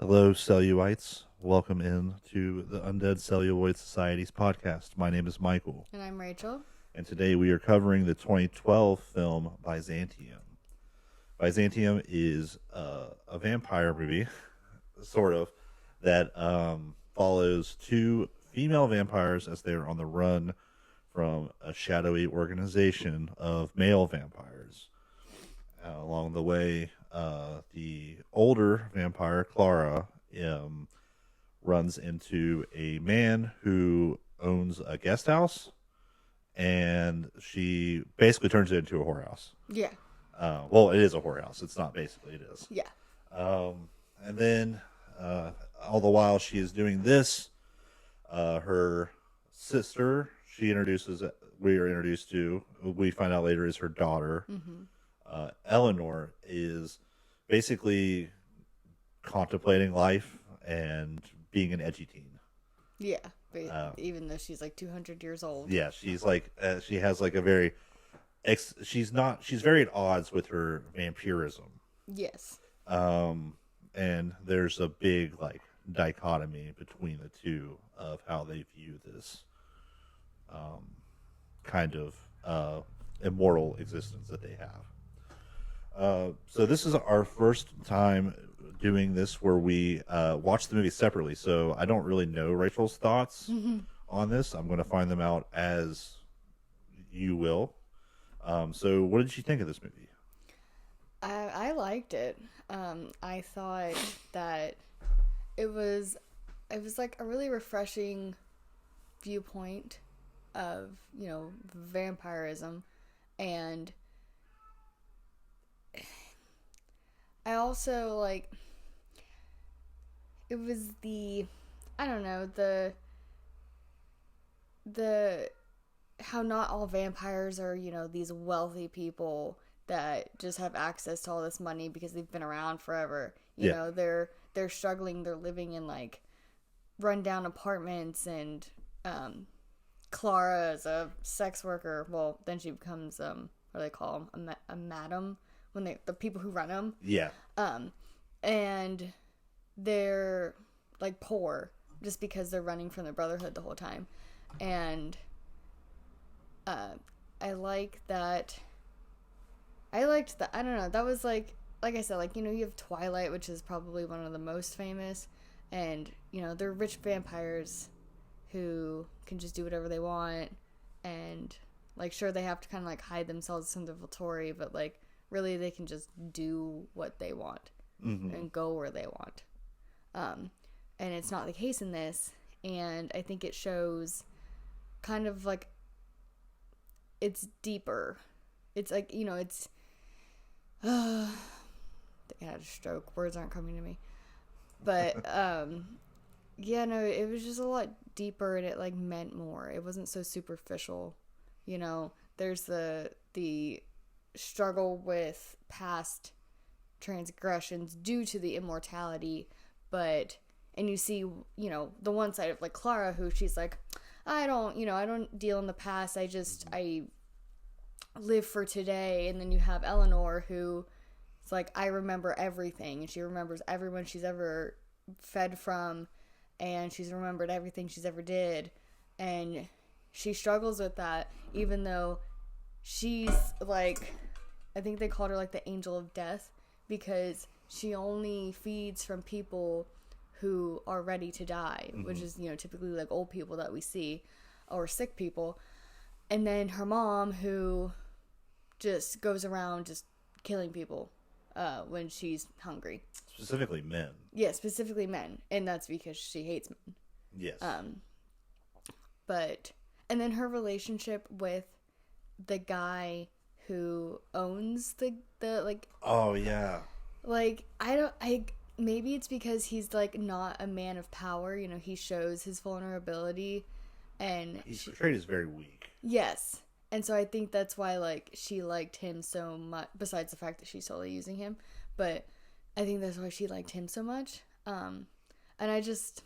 Hello, cellulites. Welcome in to the Undead Celluloid Society's podcast. My name is Michael, And I'm Rachel. and today we are covering the 2012 film Byzantium. Byzantium is a vampire movie, sort of, that follows two female vampires as they are on the run from a shadowy organization of male vampires. Along the way, the older vampire, Clara, um, runs into a man who owns a guest house, and she basically turns it into a whorehouse. Yeah. Well, it is a whorehouse. It's not basically, it is. Yeah. And then, all the while she is doing this, her sister, we are introduced to, we find out later is her daughter. Mm-hmm. Eleanor is basically contemplating life and being an edgy teen. Yeah. But even though she's like 200 years old. Yeah, she's like she has like a very she's very at odds with her vampirism. Yes. And there's a big like dichotomy between the two of how they view this kind of immortal existence that they have. So this is our first time doing this where we watch the movie separately. So I don't really know Rachel's thoughts on this. I'm going to find them out as you will. So what did you think of this movie? I liked it. I thought that it was like a really refreshing viewpoint of, vampirism. And I also like it was I don't know, the how not all vampires are, these wealthy people that just have access to all this money because they've been around forever. You know, they're struggling, they're living in like rundown apartments, and Clara is a sex worker. Well, then she becomes what do they call them? A madam, when the people who run them. Yeah. And they're like poor just because they're running from the Brotherhood the whole time. And I liked that. I don't know. That was like I said, like, you have Twilight, which is probably one of the most famous. And, they're rich vampires who can just do whatever they want. And, like, sure, they have to kind of, like, hide themselves from the Volturi, but, like, really they can just do what they want and go where they want. And it's not the case in this. And I think it shows kind of, like, it's deeper. It's like, it's... I think I had a stroke. Words aren't coming to me. But, yeah, no, it was just a lot deeper, and it, like, meant more. It wasn't so superficial. There's the struggle with past transgressions due to the immortality, and you see, the one side of, like, Clara, who she's like, I don't deal in the past, I live for today. And then you have Eleanor, who it's like, I remember everything, and she remembers everyone she's ever fed from, and she's remembered everything she's ever did, and she struggles with that, even though she's like, I think they called her like the angel of death, because she only feeds from people who are ready to die, which is, typically like old people that we see, or sick people. And then her mom, who just goes around just killing people when she's hungry. Specifically men. Yeah, specifically men. And that's because she hates men. Yes. And then her relationship with the guy who owns the like... Oh, yeah. Like, maybe it's because he's, like, not a man of power. He shows his vulnerability, and He's portrayed as very weak. Yes. And so I think that's why, like, she liked him so much, besides the fact that she's totally using him. But I think that's why she liked him so much. And I don't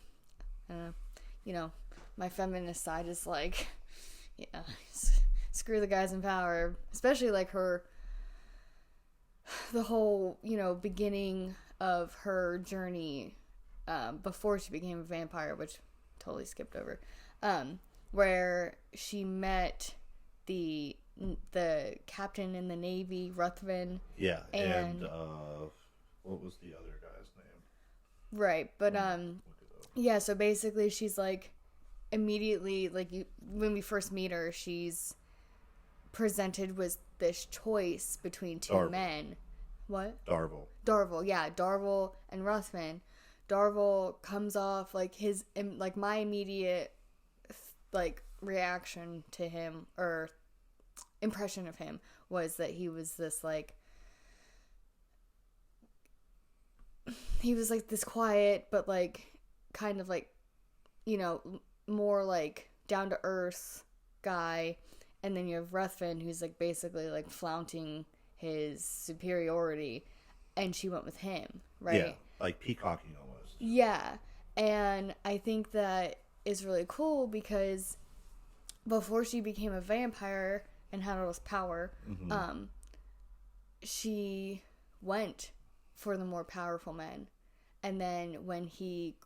know, my feminist side is like, yeah, screw the guys in power. Especially, like, the whole, beginning of her journey before she became a vampire, which totally skipped over, where she met the captain in the Navy, Ruthven. Yeah, and what was the other guy's name? Right, but yeah. So basically, she's like immediately when we first meet her, she's presented with this choice between two men. What? Darvel, yeah, Darvel and Ruthven. Darvel comes off like my immediate reaction to him or impression of him was that he was this this quiet but kind of more down to earth guy, and then you have Ruthven who's basically flaunting his superiority, and she went with him, right? Yeah, peacocking almost. Yeah, and I think that is really cool because before she became a vampire and had all this power, she went for the more powerful men, and then when he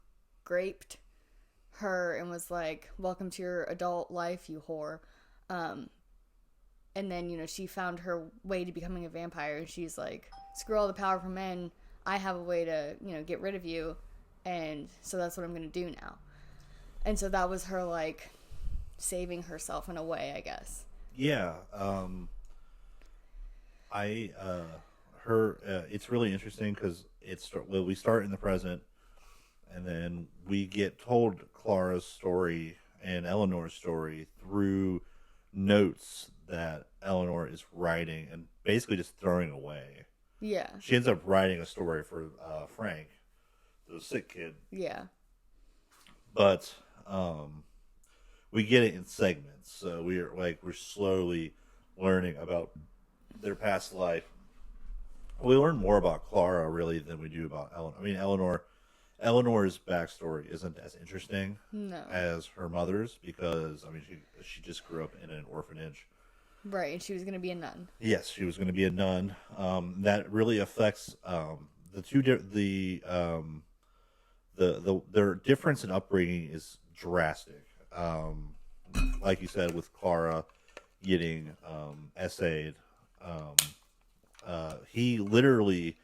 graped her and was like, "Welcome to your adult life, you whore," and then she found her way to becoming a vampire, and she's like, "Screw all the powerful men, I have a way to get rid of you, and so that's what I'm gonna do now." And so that was her saving herself in a way, I guess. Yeah, it's really interesting because we start in the present, and then we get told Clara's story and Eleanor's story through notes that Eleanor is writing and basically just throwing away. Yeah. She ends up writing a story for Frank, the sick kid. Yeah. But we get it in segments, so we're slowly learning about their past life. We learn more about Clara really than we do about Eleanor. I mean, Eleanor's backstory isn't as interesting as her mother's because she just grew up in an orphanage. Right, and she was going to be a nun. Yes, she was going to be a nun. That really affects their difference in upbringing is drastic. Like you said, with Clara getting essayed, he literally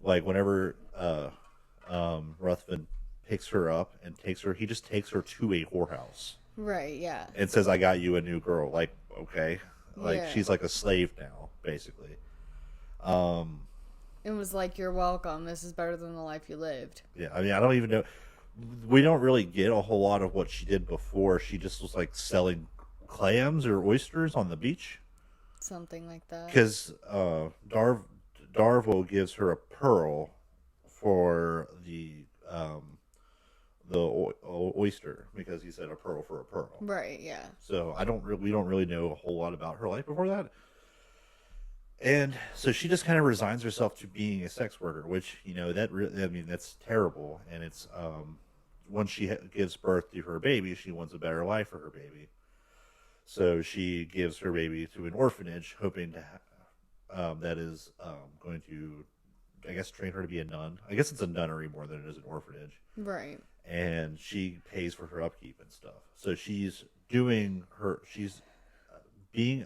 whenever Ruthven picks her up and he just takes her to a whorehouse. Right, yeah. And says, "I got you a new girl." Okay. She's like a slave now, basically. It was like, "You're welcome. This is better than the life you lived." Yeah, I don't even know. We don't really get a whole lot of what she did before. She just was selling clams or oysters on the beach. Something like that. Because Darvo gives her a pearl for the oyster, because he said a pearl for a pearl. Right, yeah. So we don't really know a whole lot about her life before that. And so she just kind of resigns herself to being a sex worker, which, that's terrible. And it's, when she gives birth to her baby, she wants a better life for her baby. So she gives her baby to an orphanage, hoping to, that is going to, I guess, train her to be a nun. I guess it's a nunnery more than it is an orphanage. Right. And she pays for her upkeep and stuff. So she's being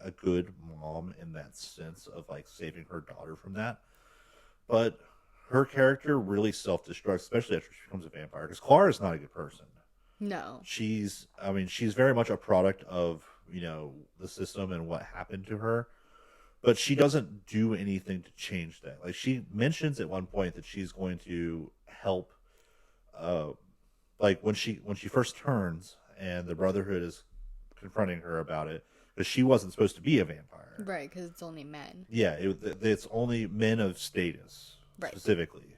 a good mom in that sense of saving her daughter from that. But her character really self-destructs, especially after she becomes a vampire, because Clara is not a good person. No. She's very much a product of, the system and what happened to her. But she doesn't do anything to change that. She mentions at one point that she's going to help, when she first turns and the Brotherhood is confronting her about it, because she wasn't supposed to be a vampire. Right, because it's only men. Yeah, it's only men of status, right, specifically.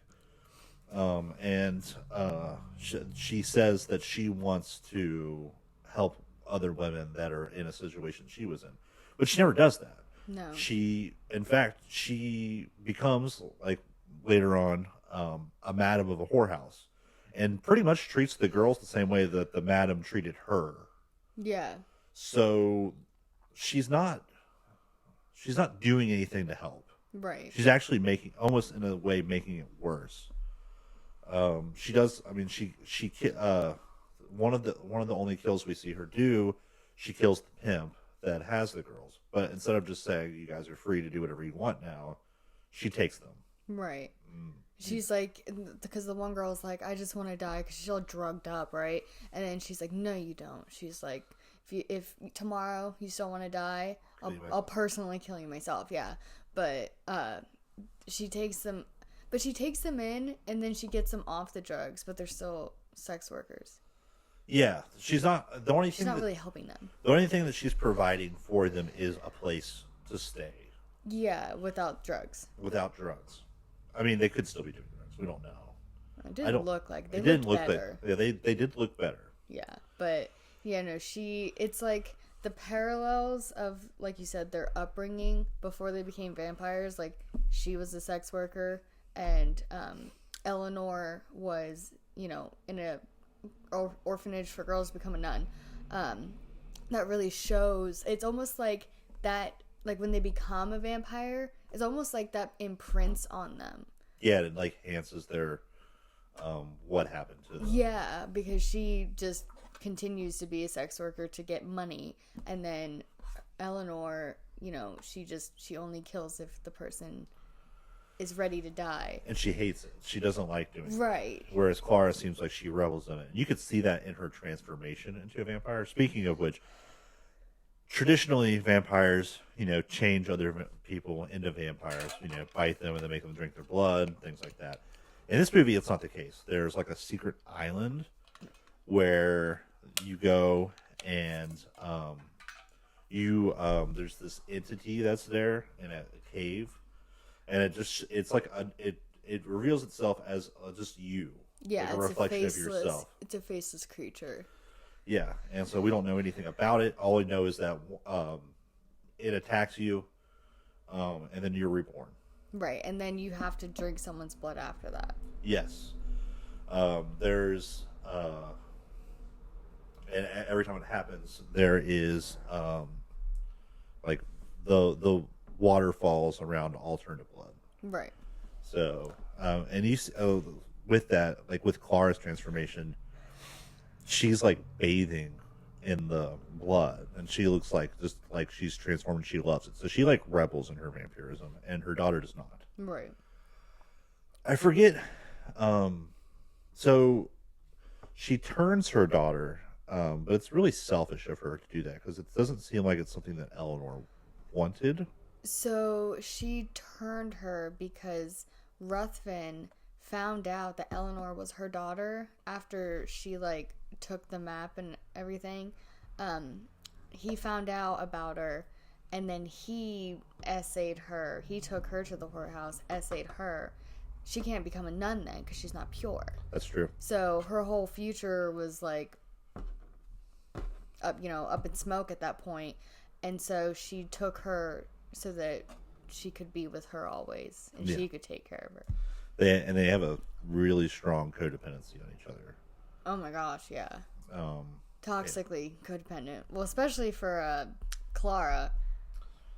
She says that she wants to help other women that are in a situation she was in. But she never does that. No. She becomes, later on, a madam of a whorehouse. And pretty much treats the girls the same way that the madam treated her. Yeah. So she's not doing anything to help. Right. She's actually making it worse. She does. I mean, one of the only kills we see her do, she kills the pimp that has the girls. But instead of just saying you guys are free to do whatever you want now, she takes them. Right. She's like, because the one girl's like, I just want to die because she's all drugged up, right? And then she's like, no, you don't. She's like, if tomorrow you still want to die, I'll personally kill you myself. Yeah. But she takes them, in, and then she gets them off the drugs, but they're still sex workers. Yeah, she's not really helping them. The only thing that she's providing for them is a place to stay. Yeah, without drugs. I mean, they could still be doing drugs. We don't know. It didn't look like they didn't looked look better. Yeah, they did look better. Yeah, but yeah, no, it's like the parallels of, like you said, their upbringing before they became vampires. Like, she was a sex worker, and Eleanor was, in a orphanage for girls to become a nun. That really shows. It's almost like that. Like, when they become a vampire, it's almost like that imprints on them. Yeah, it like enhances their what happened to them. Yeah, because she just continues to be a sex worker to get money, and then Eleanor, she only kills if the person is ready to die. And she hates it. She doesn't like doing it. Right. Whereas Clara seems like she revels in it. And you could see that in her transformation into a vampire. Speaking of which, traditionally, vampires, change other people into vampires, bite them and then make them drink their blood, things like that. In this movie, it's not the case. There's like a secret island where you go and there's this entity that's there in a cave, and it reveals itself as just you. Yeah, like a reflection of yourself. It's a faceless creature. Yeah, and so we don't know anything about it. All we know is that it attacks you, and then you're reborn. Right, and then you have to drink someone's blood after that. Yes. There's... and every time it happens, there is, like, the water falls around alternative blood. Right. So, and with that, like, with Clara's transformation... she's like bathing in the blood, and she looks like just like she's transformed and she loves it. So she like rebels in her vampirism, and her daughter does not. Right. I forget. So she turns her daughter, but it's really selfish of her to do that because it doesn't seem like it's something that Eleanor wanted. So she turned her because Ruthven found out that Eleanor was her daughter after she like took the map and everything. He found out about her, and then he essayed her. He took her to the whorehouse, essayed her. She can't become a nun then because she's not pure. That's true. So her whole future was like up in smoke at that point, and so she took her so that she could be with her always, and she could take care of her. They have a really strong codependency on each other. Oh my gosh, yeah. Toxically codependent. Well, especially for Clara,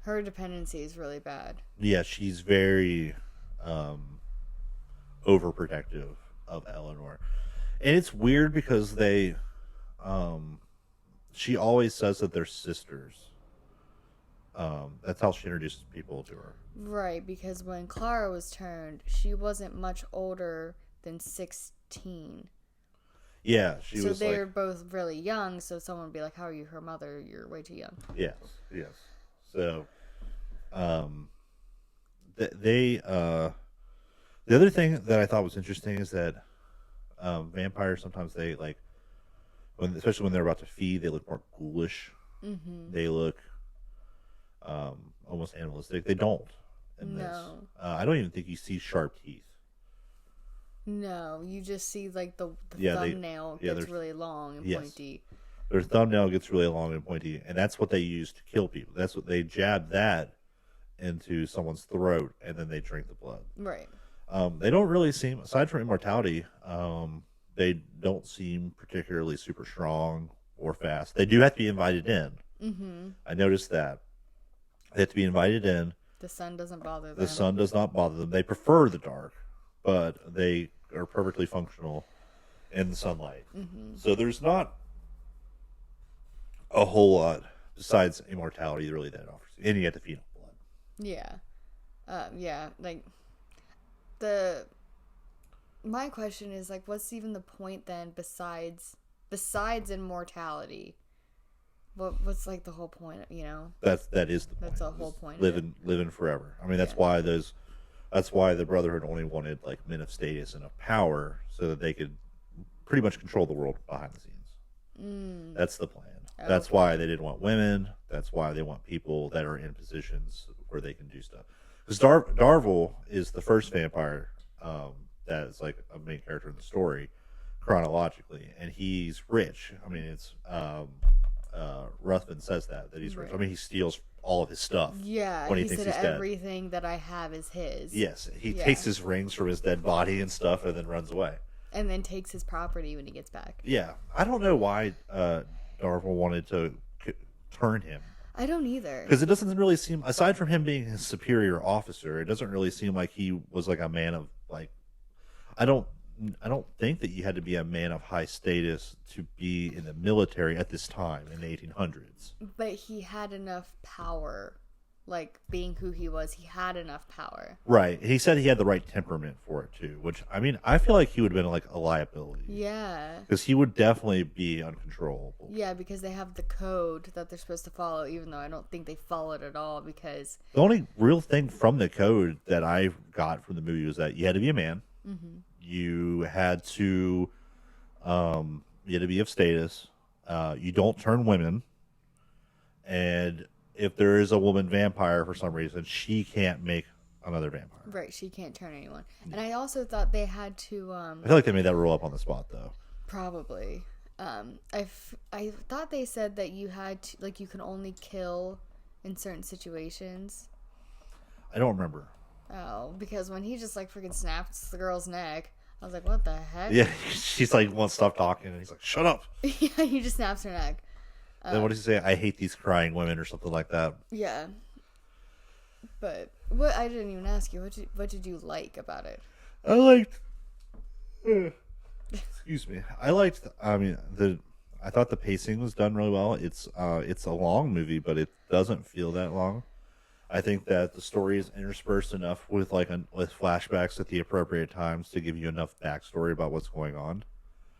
her dependency is really bad. Yeah, she's very overprotective of Eleanor, and it's weird because she always says that they're sisters. That's how she introduces people to her. Right, because when Clara was turned, she wasn't much older than 16. Yeah, she was. So they were both really young. So someone would be like, "How are you, her mother? You're way too young." Yes. So, the other thing that I thought was interesting is that vampires sometimes they like especially when they're about to feed, they look more ghoulish. Mm-hmm. They look almost animalistic. They don't in this. I don't even think you see sharp teeth. No, you just see like the thumbnail gets really long and pointy. Their thumbnail gets really long and pointy, and that's what they use to kill people. That's what they jab that into someone's throat, and then they drink the blood. Right. They don't really seem, aside from immortality, they don't seem particularly super strong or fast. They do have to be invited in. Mm-hmm. I noticed that. They have to be invited in. The sun doesn't bother them. The sun does not bother them. They prefer the dark, but they are perfectly functional in the sunlight. So there's not a whole lot besides immortality really that it offers you. And you have to feed on blood. Yeah. Like my question is like, what's even the point then besides immortality? What's like the whole point? You know, that is the point. That's the whole point. Living forever. I mean, that's why the Brotherhood only wanted like men of status and of power so that they could pretty much control the world behind the scenes. That's the plan. Oh, that's why they didn't want women. That's why they want people that are in positions where they can do stuff. Because Darvel is the first vampire that is like a main character in the story chronologically, and he's rich. I mean, it's Ruthven says that he's rich. I mean, he steals all of his stuff. Yeah, when he he thinks said he's dead. Everything that I have is his. Yes, he takes his rings from his dead body and stuff, and then runs away. And then takes his property when he gets back. Yeah, I don't know why Darvel wanted to turn him. I don't either. Because it doesn't really seem, aside from him being his superior officer, it doesn't really seem like he was like a man of like. I don't think that you had to be a man of high status to be in the military at this time in the 1800s. But he had enough power, like being who he was. He had enough power. Right. He said he had the right temperament for it too. Which I mean, I feel like he would have been like a liability. Yeah. Because he would definitely be uncontrollable. Yeah, because they have the code that they're supposed to follow, even though I don't think they followed it at all. Because the only real thing from the code that I got from the movie was that you had to be a man. Mm-hmm. You had to be of status. You don't turn women, and if there is a woman vampire for some reason, she can't make another vampire. Right, she can't turn anyone. And I also thought they had to. I feel like they made that rule up on the spot, though. Probably. I thought they said that you had to, like, you can only kill in certain situations. I don't remember. Oh, because when he just like freaking snaps the girl's neck, I was like, what the heck? Yeah, she's like, won't stop talking, and he's like, shut up. Yeah, he just snaps her neck. Then what does he say? I hate these crying women or something like that. Yeah. But what I didn't even ask you, what did you like about it? I liked excuse me. I thought the pacing was done really well. It's a long movie, but it doesn't feel that long. I think that the story is interspersed enough with with flashbacks at the appropriate times to give you enough backstory about what's going on.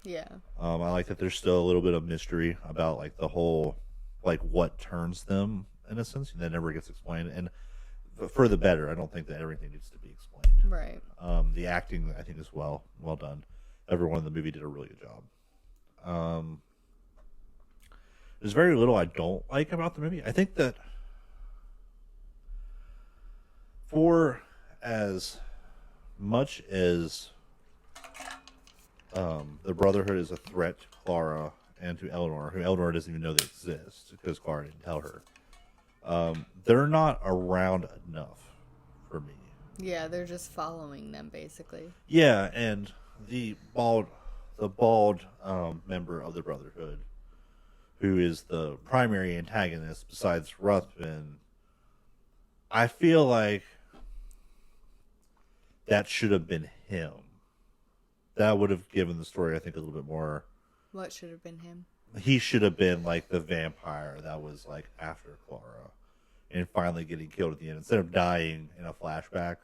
Yeah. I like that there's still a little bit of mystery about like the whole like what turns them in a sense that never gets explained, and for the better. I don't think that everything needs to be explained. Right. The acting I think is well done. Everyone in the movie did a really good job. There's very little I don't like about the movie. I think that for as much as the Brotherhood is a threat to Clara and to Eleanor, who Eleanor doesn't even know they exist because Clara didn't tell her, they're not around enough for me. Yeah, they're just following them basically. Yeah, and the bald member of the Brotherhood, who is the primary antagonist besides Ruthven, I feel like that should have been him. That would have given the story, I think, a little bit more. What should have been him? He should have been like the vampire that was like after Clara and finally getting killed at the end instead of dying in a flashback.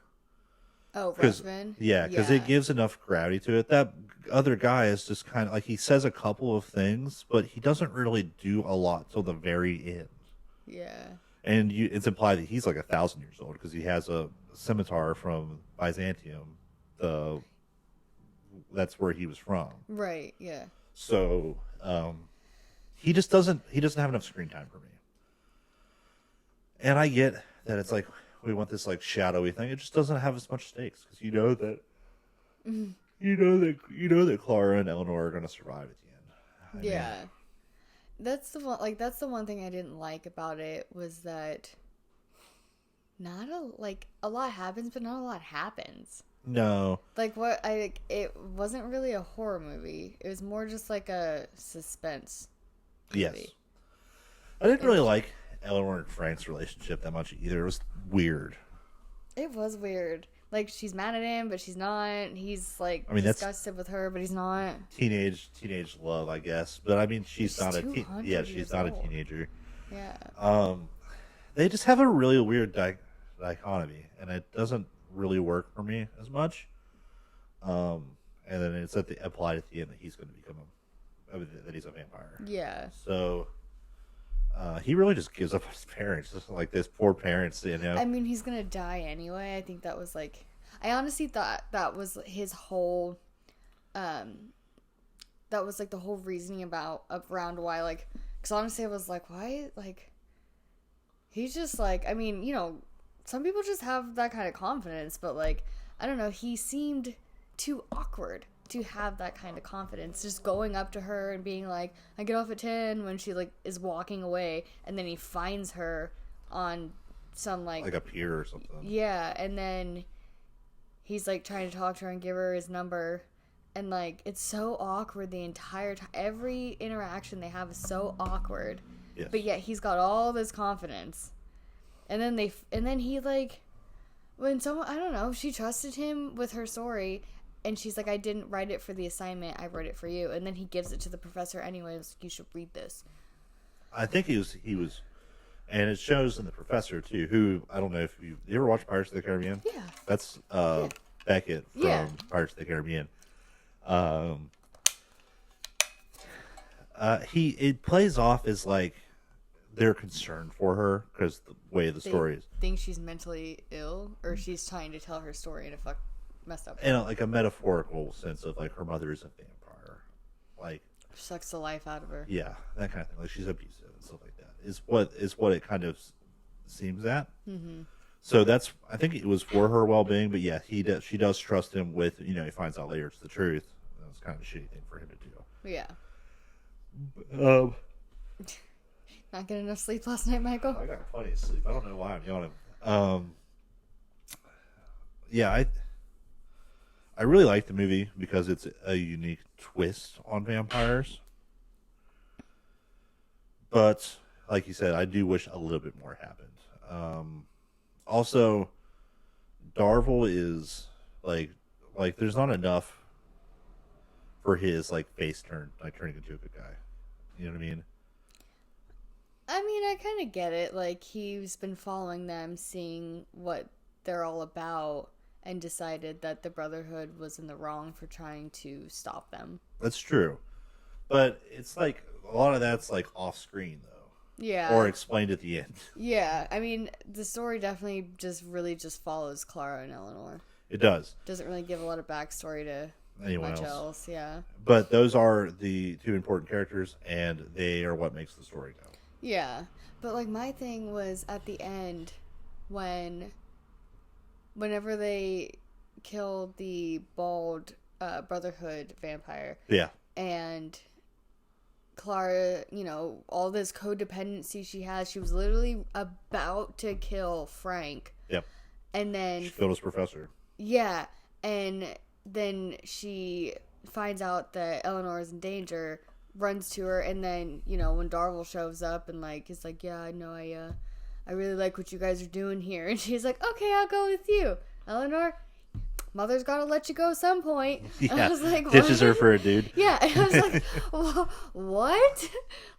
Oh, Ruthven? Yeah, because it gives enough gravity to it. That other guy is just kind of like, he says a couple of things, but he doesn't really do a lot till the very end. Yeah. And it's implied that he's like 1,000 years old because he has a scimitar from Byzantium. That's where he was from. Right. Yeah. So he just doesn't have enough screen time for me. And I get that it's like we want this like shadowy thing. It just doesn't have as much stakes because you know that Clara and Eleanor are going to survive at the end. Yeah. That's the one. Like, that's the one thing I didn't like about it was that a lot happens, but not a lot happens. No. It wasn't really a horror movie. It was more just like a suspense movie. Yes. I didn't really like Eleanor and Frank's relationship that much either. It was weird. It was weird. like she's mad at him, but she's not. He's like I mean, disgusted with her, but he's not. Teenage love, I guess. But I mean, she's not a she's not a teenager. Yeah. They just have a really weird dichotomy, and it doesn't really work for me as much. And then it's applied at the end that he's going to become that he's a vampire. Yeah. So he really just gives up his parents, just like this poor parents, you know. I mean, he's gonna die anyway. I think that was like, I honestly thought that was his whole, that was like the whole reasoning around why, like, because honestly I was like, why, like, he's just like, I mean, you know, some people just have that kind of confidence, but like, I don't know, he seemed too awkward to have that kind of confidence, just going up to her and being like, I get off at 10 when she like is walking away, and then he finds her on some like a pier or something. Yeah, and then he's like trying to talk to her and give her his number, and like it's so awkward the entire time. Every interaction they have is so awkward. Yes. But yet he's got all this confidence. And then he like, when someone, I don't know, she trusted him with her story, and she's like, I didn't write it for the assignment, I wrote it for you. And then he gives it to the professor anyway. Like, you should read this. I think he was, and it shows in the professor too. Who, I don't know if you ever watch Pirates of the Caribbean. Yeah, that's Beckett from Pirates of the Caribbean. It plays off as like they're concerned for her because the way the story is. Think she's mentally ill, or she's trying to tell her story in a messed up way. In like a metaphorical sense of like her mother is a vampire, like sucks the life out of her. Yeah, that kind of thing. Like she's abusive and stuff like that. Is what it kind of seems at. Mm-hmm. So that's, I think it was for her well-being, but yeah, she does trust him with, you know, he finds out later it's the truth. That's kind of a shitty thing for him to do. Yeah. Not getting enough sleep last night, Michael? I got plenty of sleep. I don't know why I'm yawning. Yeah, I really like the movie because it's a unique twist on vampires. But, like you said, I do wish a little bit more happened. Also, Darvel is, like there's not enough for his, like, face turning into a good guy. You know what I mean? I mean, I kind of get it. Like, he's been following them, seeing what they're all about, and decided that the Brotherhood was in the wrong for trying to stop them. That's true. But it's like, a lot of that's like off screen, though. Yeah. Or explained at the end. Yeah. I mean, the story definitely just follows Clara and Eleanor. It does. Doesn't really give a lot of backstory to anyone much else. Yeah. But those are the two important characters, and they are what makes the story go. Yeah. But, like, my thing was at the end whenever they killed the bald Brotherhood vampire. Yeah. And Clara, you know, all this codependency she has, she was literally about to kill Frank. Yep. And then she killed his professor. Yeah. And then she finds out that Eleanor is in danger, runs to her, and then, you know, when Darvel shows up and, like, is like, yeah, I know, I really like what you guys are doing here. And she's like, okay, I'll go with you. Eleanor, mother's got to let you go some point. Yeah, I was like, ditches her for a dude. Yeah, and I was like, what?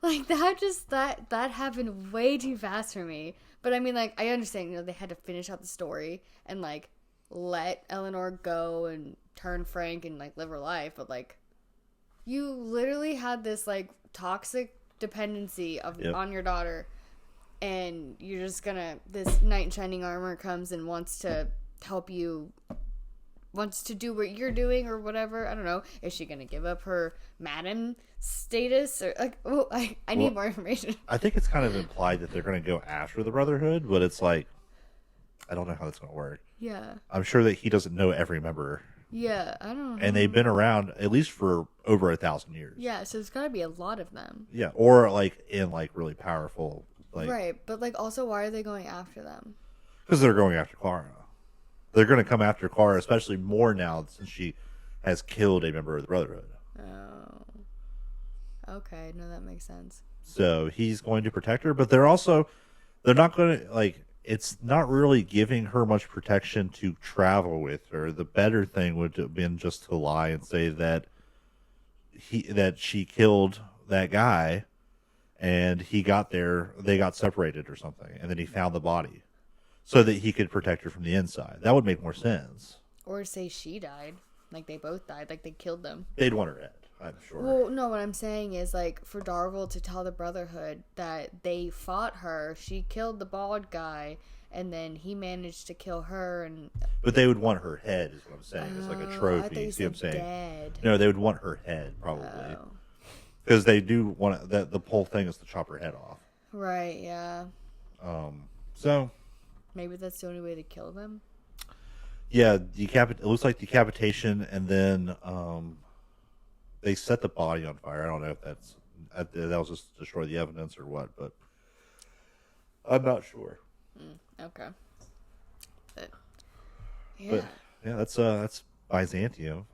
Like, that happened way too fast for me. But, I mean, like, I understand, you know, they had to finish out the story and, like, let Eleanor go and turn Frank and, like, live her life. But, like, you literally had this, like, toxic dependency on your daughter, and you're just gonna, this knight in shining armor comes and wants to help you, wants to do what you're doing or whatever. I don't know. Is she gonna give up her madam status, or like, oh, I need more information. I think it's kind of implied that they're gonna go after the Brotherhood, but it's like, I don't know how that's gonna work. Yeah. I'm sure that he doesn't know every member. Yeah, I don't know. And they've been around at least for over 1,000 years. Yeah, so there's got to be a lot of them. Yeah, or like in like really powerful. Like, right, but like also, why are they going after them? Because they're going after Clara. They're going to come after Clara, especially more now since she has killed a member of the Brotherhood. Oh. Okay, no, that makes sense. So he's going to protect her, but they're not going to, like, it's not really giving her much protection to travel with her. The better thing would have been just to lie and say that she killed that guy, and he got there, they got separated or something, and then he found the body, so that he could protect her from the inside. That would make more sense. Or say she died, like they both died, like they killed them. They'd want her dead, I'm sure. Well, no, what I'm saying is, like, for Darvel to tell the Brotherhood that they fought her, she killed the bald guy, and then he managed to kill her, and... But they would want her head, is what I'm saying. It's like a trophy. I thought you See what I'm said saying? dead. No, they would want her head, probably. Oh. Because they do want the whole thing is to chop her head off. Right, yeah. So... Maybe that's the only way to kill them? Yeah, it looks like decapitation, and then they set the body on fire. I don't know if that was just to destroy the evidence or what, but I'm not sure. Okay. But yeah, that's Byzantium.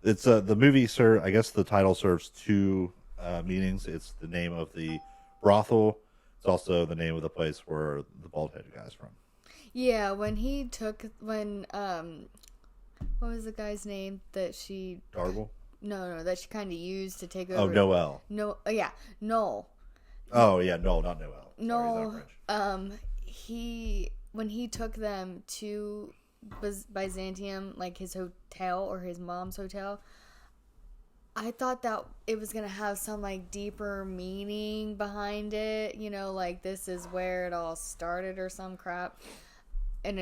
It's the movie, sir. I guess the title serves two meanings. It's the name of the brothel. It's also the name of the place where the bald-headed guy's from. Yeah, what was the guy's name that she... Darvel? No, that she kind of used to take over... Oh, Noel. No, yeah, Noel. Oh, yeah, Noel, not Noel. Noel, when he took them to Byzantium, like his hotel or his mom's hotel, I thought that it was going to have some, like, deeper meaning behind it, you know, like this is where it all started or some crap. And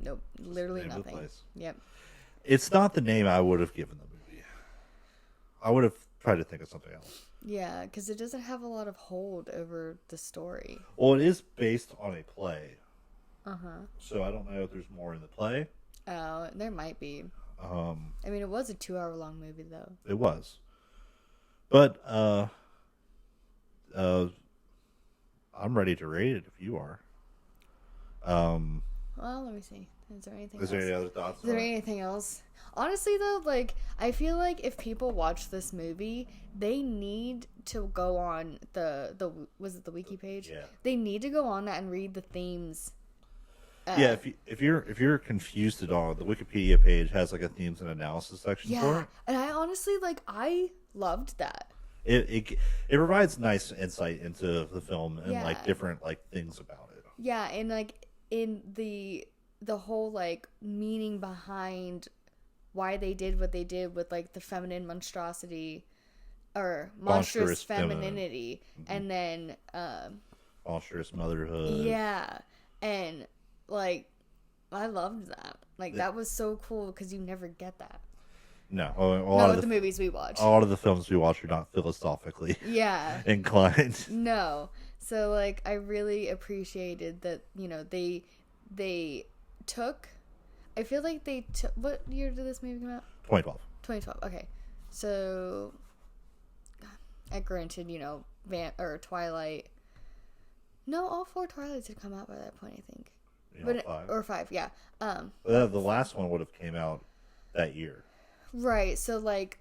nope, literally nothing. Yep. It's not the name I would have given the movie. I would have tried to think of something else. Yeah, because it doesn't have a lot of hold over the story. Well, it is based on a play. Uh-huh. So I don't know if there's more in the play. Oh, there might be. I mean, it was a 2-hour-long movie, though. It was. But, I'm ready to rate it if you are. Well, let me see. Is there anything else? Is there any other thoughts? Is there anything else? Honestly, though, like, I feel like if people watch this movie, they need to go on was it the wiki page? Yeah. They need to go on that and read the themes. Yeah, if you're confused at all, the Wikipedia page has like a themes and analysis section for it. And I honestly, like, I loved that. It provides nice insight into the film and Yeah. like different like things about it. Yeah, and like in the whole like meaning behind why they did what they did with like the feminine monstrosity or monstrous femininity, and then monstrous motherhood. Yeah, and like I loved that. Like that was so cool because you never get that. No, Not with the movies we watch. A lot of the films we watch are not philosophically inclined. No. So, like, I really appreciated that, you know, they took... I feel like they took... What year did this movie come out? 2012. 2012, okay. So, granted, you know, Twilight... No, all 4 Twilights had come out by that point, I think. But 5. Or 5, yeah. The last one would have came out that year. Right, so, like,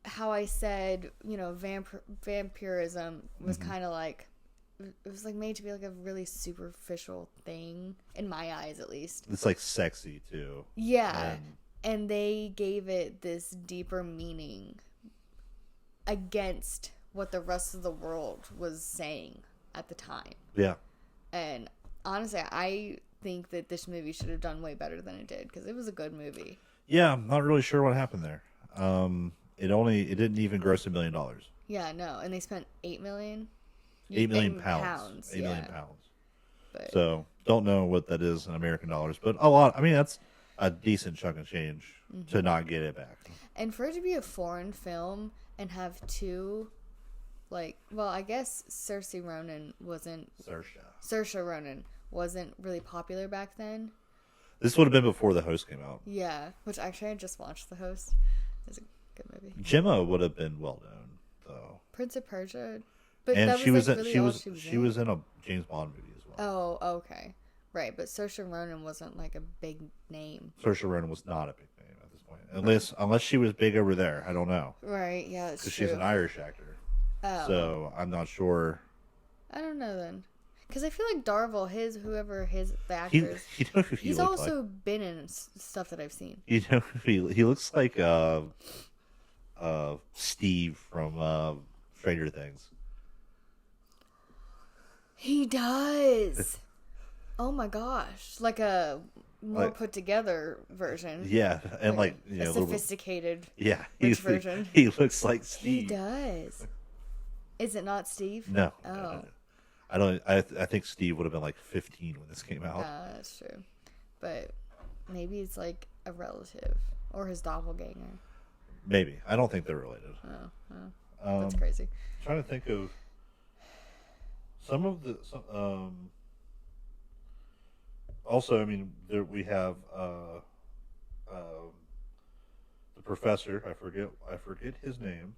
how I said, you know, vampirism was kind of like... It was like made to be like a really superficial thing, in my eyes at least. It's like sexy too. Yeah. And they gave it this deeper meaning against what the rest of the world was saying at the time. Yeah. And honestly, I think that this movie should have done way better than it did because it was a good movie. Yeah, I'm not really sure what happened there. It didn't even gross $1 million. Yeah, no, and they spent $8 million. 8 million pounds. 8 million pounds. But, so don't know what that is in American dollars, but a lot. I mean, that's a decent chunk of change to not get it back. And for it to be a foreign film and have two, like, well, I guess Saoirse Ronan wasn't. Saoirse Ronan wasn't really popular back then. This would have been before The Host came out. Yeah, which actually I just watched The Host. It's a good movie. Gemma would have been well known though. Prince of Persia. But and that she was, was, like, really she was in a James Bond movie as well. Oh, okay. Right, but Saoirse Ronan wasn't like a big name. Saoirse Ronan was not a big name at this point. Unless she was big over there. I don't know. Right, yeah, that's true. Because she's an Irish actor. Oh. So I'm not sure. I don't know then. Because I feel like Darvel, the He, actors, you know who he he's looks also been in stuff that I've seen. like? You know who he looks like Steve from Stranger Things. He does. Oh my gosh. Like a more put together version. Yeah, and a a sophisticated rich version. He looks like He Steve. does. Is it not Steve? No. Oh. No. I don't. I think Steve would have been like 15 when this came out. That's true. But maybe it's like a relative or his doppelganger. Maybe. I don't think they're related. That's crazy. I'm trying to think of some of the. Also, I mean, we have the professor. I forget his name.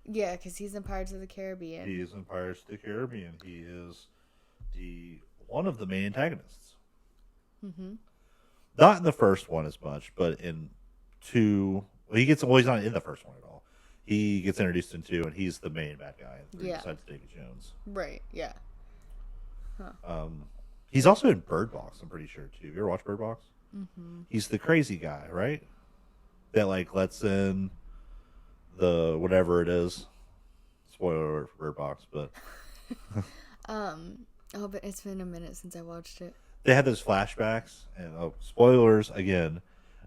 Yeah, because he's in Pirates of the Caribbean. He is in Pirates of the Caribbean. He is one of the main antagonists. Mm-hmm. Not in the first one as much, but in two. Well, he's not in the first one at all. He gets introduced in two, and he's the main bad guy. Besides David Jones. Right. Yeah. Huh. He's also in Bird Box. I'm pretty sure too. You ever watch Bird Box? Mm-hmm. He's the crazy guy, right? That lets in the whatever it is. Spoiler alert for Bird Box, but but it's been a minute since I watched it. They had those flashbacks, and spoilers again.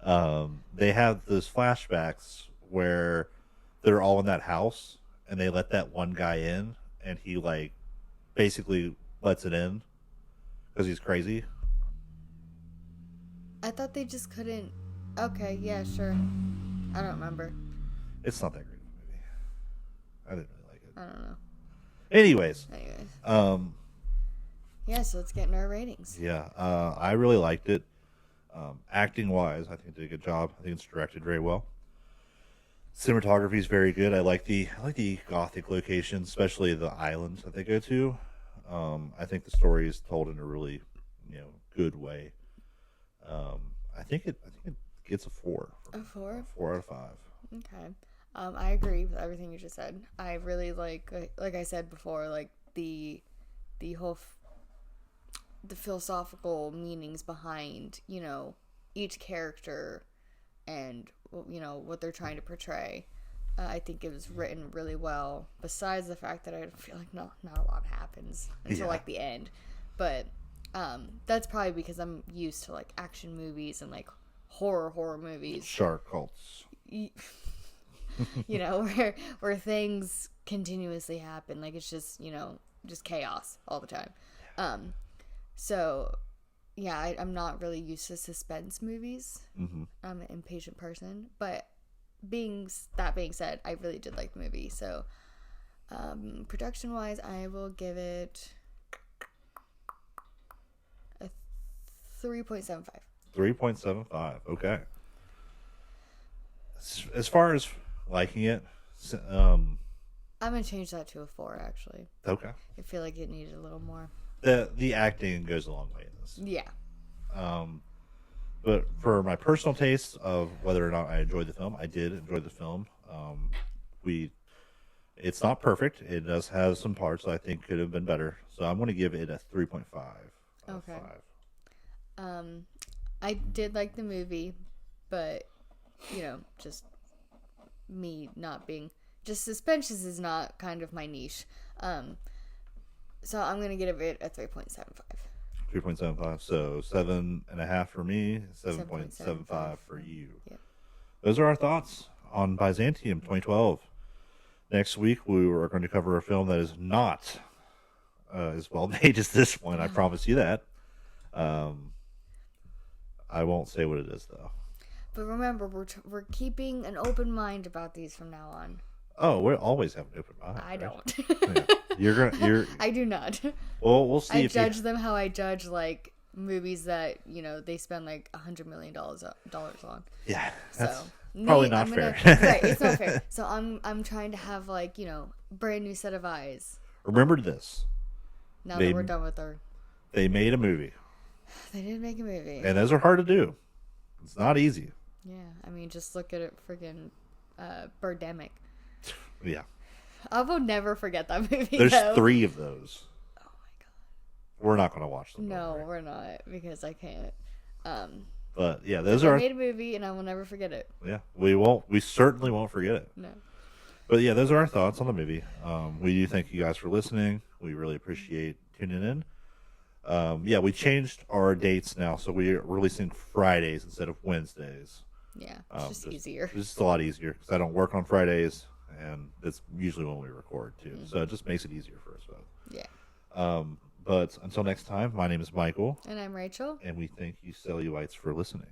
They have those flashbacks where they're all in that house, and they let that one guy in, and he basically lets it in because he's crazy. I thought they just couldn't. Okay, yeah, sure. I don't remember. It's not that great of a movie. I didn't really like it. I don't know. Anyways. Yeah, so let's get into our ratings. Yeah, I really liked it. Acting wise, I think it did a good job. I think it's directed very well. Cinematography is very good. I like the gothic locations, especially the islands that they go to. I think the story is told in a really, good way. I think it gets a 4. A 4? 4 out of 5. Okay. I agree with everything you just said. I really like I said before, like the whole the philosophical meanings behind, each character and, what they're trying to portray. I think it was written really well, besides the fact that I feel like not a lot happens until the end. But that's probably because I'm used to action movies and horror movies. Shark cults. Where things continuously happen. It's just, just chaos all the time. So, yeah, I'm not really used to suspense movies. Mm-hmm. I'm an impatient person. But being said, I really did like the movie. So, production-wise, I will give it a 3.75. 3.75. Okay. As far as liking it, I'm gonna change that to a 4. Actually. Okay. I feel like it needed a little more. The acting goes a long way in this. Yeah. But for my personal taste of whether or not I enjoyed the film, I did enjoy the film. It's not perfect. It does have some parts I think could have been better. So I'm going to give it a 3.5 out of 5. I did like the movie, but just me not being suspensions is not kind of my niche. So I'm gonna give it a 3.75. 3.75. So 7.5 for me, 7.75 for you. Yep. Those are our thoughts on Byzantium 2012. Next week we are going to cover a film that is not as well made as this one. I promise you that. I won't say what it is though. But remember, we're keeping an open mind about these from now on. Oh, we always have an open mind. I right? don't. You're. I do not. Well, we'll see. I judge them how I judge movies that they spend $100 million on. Yeah, that's probably not fair. Right, it's not fair. So I'm trying to have brand new set of eyes. Remember this. Now that we're done with They made a movie. They did make a movie, and those are hard to do. It's not easy. Yeah, I mean, just look at it, friggin' Birdemic. Yeah. I will never forget that movie. There's 3 of those. Oh my god. we're not going to watch them. No, we're not, because I can't. But yeah, those are. I made a movie, and I will never forget it. Yeah, we won't. We certainly won't forget it. No. But yeah, those are our thoughts on the movie. We do thank you guys for listening. We really appreciate tuning in. Yeah, we changed our dates now, so we're releasing Fridays instead of Wednesdays. Yeah, it's just easier. It's just a lot easier because I don't work on Fridays, and that's usually when we record too. So it just makes it easier for us both. Yeah. But until next time, my name is Michael. And I'm Rachel. And we thank you, Cellulites, for listening.